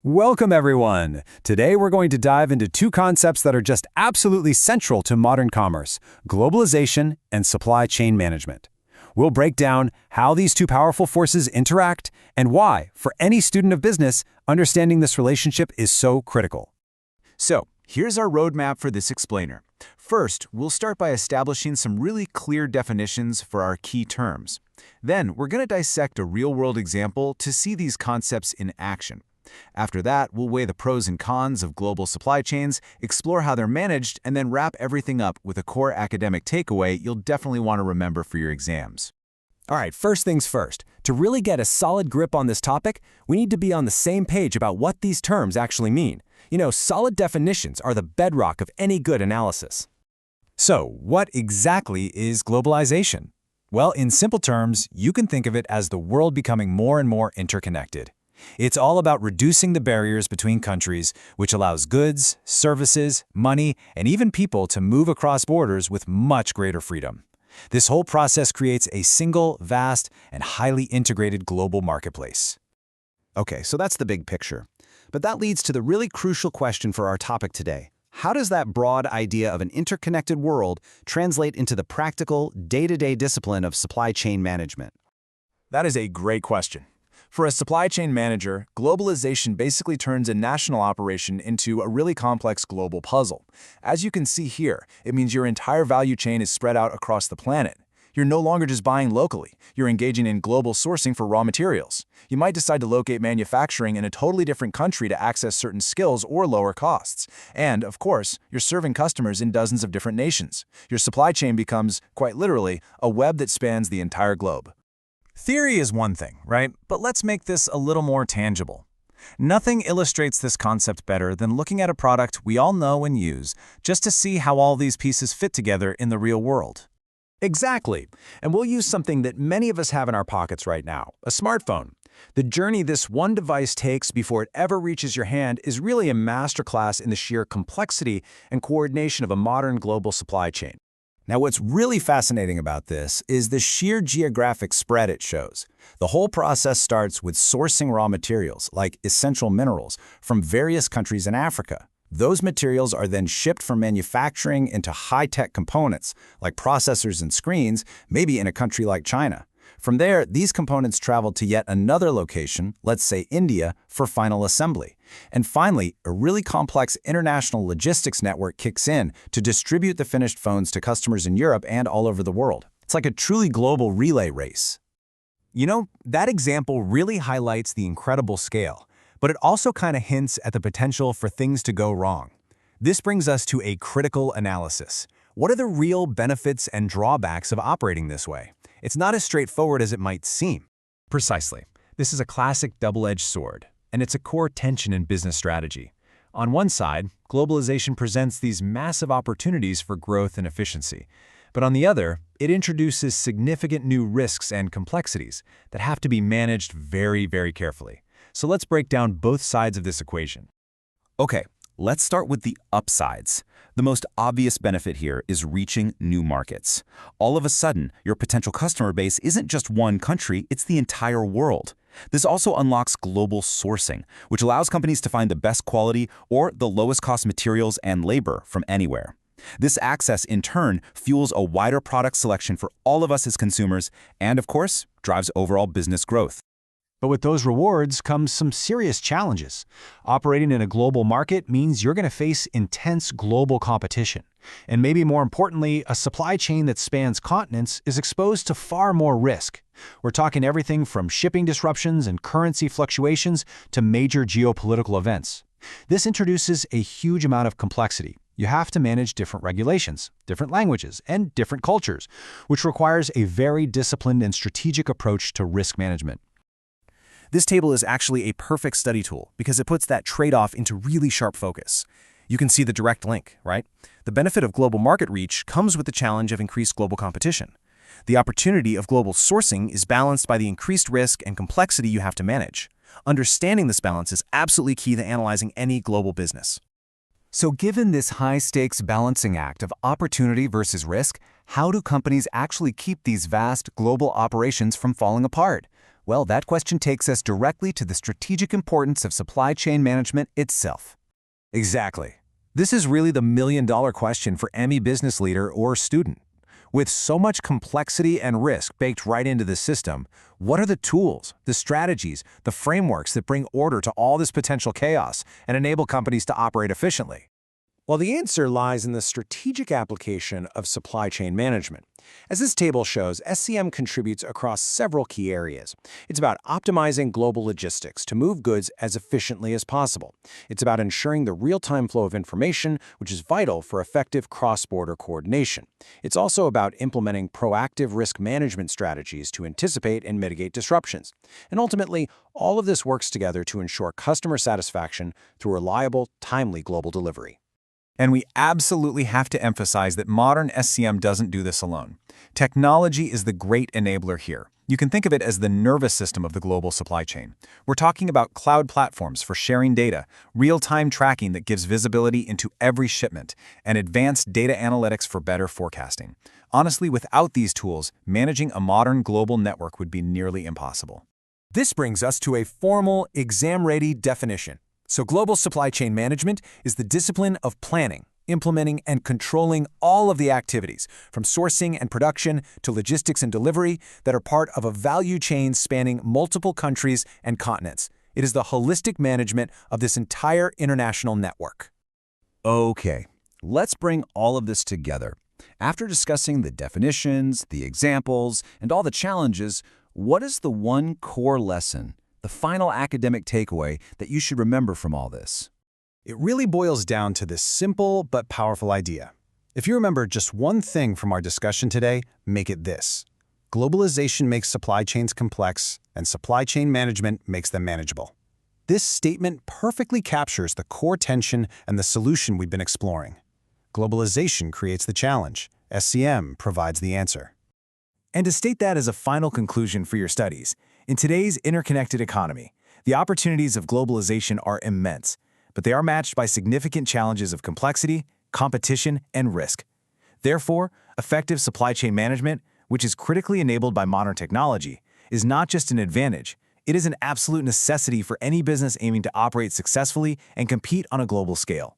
Welcome, everyone! Today we're going to dive into two concepts that are just absolutely central to modern commerce: globalization and supply chain management. We'll break down how these two powerful forces interact and why, for any student of business, understanding this relationship is so critical. So, here's our roadmap for this explainer. First, we'll start by establishing some really clear definitions for our key terms. Then, we're going to dissect a real-world example to see these concepts in action. After that, we'll weigh the pros and cons of global supply chains, explore how they're managed, and then wrap everything up with a core academic takeaway you'll definitely want to remember for your exams. All right, first things first. To really get a solid grip on this topic, we need to be on the same page about what these terms actually mean. Solid definitions are the bedrock of any good analysis. So, what exactly is globalization? Well, in simple terms, you can think of it as the world becoming more and more interconnected. It's all about reducing the barriers between countries, which allows goods, services, money, and even people to move across borders with much greater freedom. This whole process creates a single, vast, and highly integrated global marketplace. Okay, so that's the big picture. But that leads to the really crucial question for our topic today. How does that broad idea of an interconnected world translate into the practical, day-to-day discipline of supply chain management? That is a great question. For a supply chain manager, globalization basically turns a national operation into a really complex global puzzle. As you can see here, it means your entire value chain is spread out across the planet. You're no longer just buying locally, you're engaging in global sourcing for raw materials. You might decide to locate manufacturing in a totally different country to access certain skills or lower costs. And, of course, you're serving customers in dozens of different nations. Your supply chain becomes, quite literally, a web that spans the entire globe. Theory is one thing, right? But let's make this a little more tangible. Nothing illustrates this concept better than looking at a product we all know and use just to see how all these pieces fit together in the real world. Exactly. And we'll use something that many of us have in our pockets right now, a smartphone. The journey this one device takes before it ever reaches your hand is really a masterclass in the sheer complexity and coordination of a modern global supply chain. Now, what's really fascinating about this is the sheer geographic spread it shows. The whole process starts with sourcing raw materials, like essential minerals, from various countries in Africa. Those materials are then shipped from manufacturing into high-tech components, like processors and screens, maybe in a country like China. From there, these components travel to yet another location, let's say India, for final assembly. And finally, a really complex international logistics network kicks in to distribute the finished phones to customers in Europe and all over the world. It's like a truly global relay race. That example really highlights the incredible scale, but it also kind of hints at the potential for things to go wrong. This brings us to a critical analysis. What are the real benefits and drawbacks of operating this way? It's not as straightforward as it might seem. Precisely. This is a classic double-edged sword, and it's a core tension in business strategy. On one side, globalization presents these massive opportunities for growth and efficiency. But on the other, it introduces significant new risks and complexities that have to be managed very, very carefully. So let's break down both sides of this equation. Okay, let's start with the upsides. The most obvious benefit here is reaching new markets. All of a sudden, your potential customer base isn't just one country, it's the entire world. This also unlocks global sourcing, which allows companies to find the best quality or the lowest cost materials and labor from anywhere. This access, in turn, fuels a wider product selection for all of us as consumers and, of course, drives overall business growth. But with those rewards comes some serious challenges. Operating in a global market means you're going to face intense global competition. And maybe more importantly, a supply chain that spans continents is exposed to far more risk. We're talking everything from shipping disruptions and currency fluctuations to major geopolitical events. This introduces a huge amount of complexity. You have to manage different regulations, different languages, and different cultures, which requires a very disciplined and strategic approach to risk management. This table is actually a perfect study tool because it puts that trade-off into really sharp focus. You can see the direct link, right? The benefit of global market reach comes with the challenge of increased global competition. The opportunity of global sourcing is balanced by the increased risk and complexity you have to manage. Understanding this balance is absolutely key to analyzing any global business. So given this high-stakes balancing act of opportunity versus risk, how do companies actually keep these vast global operations from falling apart? Well, that question takes us directly to the strategic importance of supply chain management itself. Exactly. This is really the million-dollar question for any business leader or student. With so much complexity and risk baked right into the system, what are the tools, the strategies, the frameworks that bring order to all this potential chaos and enable companies to operate efficiently? Well, the answer lies in the strategic application of supply chain management. As this table shows, SCM contributes across several key areas. It's about optimizing global logistics to move goods as efficiently as possible. It's about ensuring the real-time flow of information, which is vital for effective cross-border coordination. It's also about implementing proactive risk management strategies to anticipate and mitigate disruptions. And ultimately, all of this works together to ensure customer satisfaction through reliable, timely global delivery. And we absolutely have to emphasize that modern SCM doesn't do this alone. Technology is the great enabler here. You can think of it as the nervous system of the global supply chain. We're talking about cloud platforms for sharing data, real-time tracking that gives visibility into every shipment, and advanced data analytics for better forecasting. Honestly, without these tools, managing a modern global network would be nearly impossible. This brings us to a formal, exam-ready definition. So global supply chain management is the discipline of planning, implementing, and controlling all of the activities, from sourcing and production to logistics and delivery, that are part of a value chain spanning multiple countries and continents. It is the holistic management of this entire international network. Okay, let's bring all of this together. After discussing the definitions, the examples, and all the challenges, what is the one core lesson, the final academic takeaway that you should remember from all this? It really boils down to this simple but powerful idea. If you remember just one thing from our discussion today, make it this. Globalization makes supply chains complex, and supply chain management makes them manageable. This statement perfectly captures the core tension and the solution we've been exploring. Globalization creates the challenge. SCM provides the answer. And to state that as a final conclusion for your studies, in today's interconnected economy, the opportunities of globalization are immense, but they are matched by significant challenges of complexity, competition, and risk. Therefore, effective supply chain management, which is critically enabled by modern technology, is not just an advantage, it is an absolute necessity for any business aiming to operate successfully and compete on a global scale.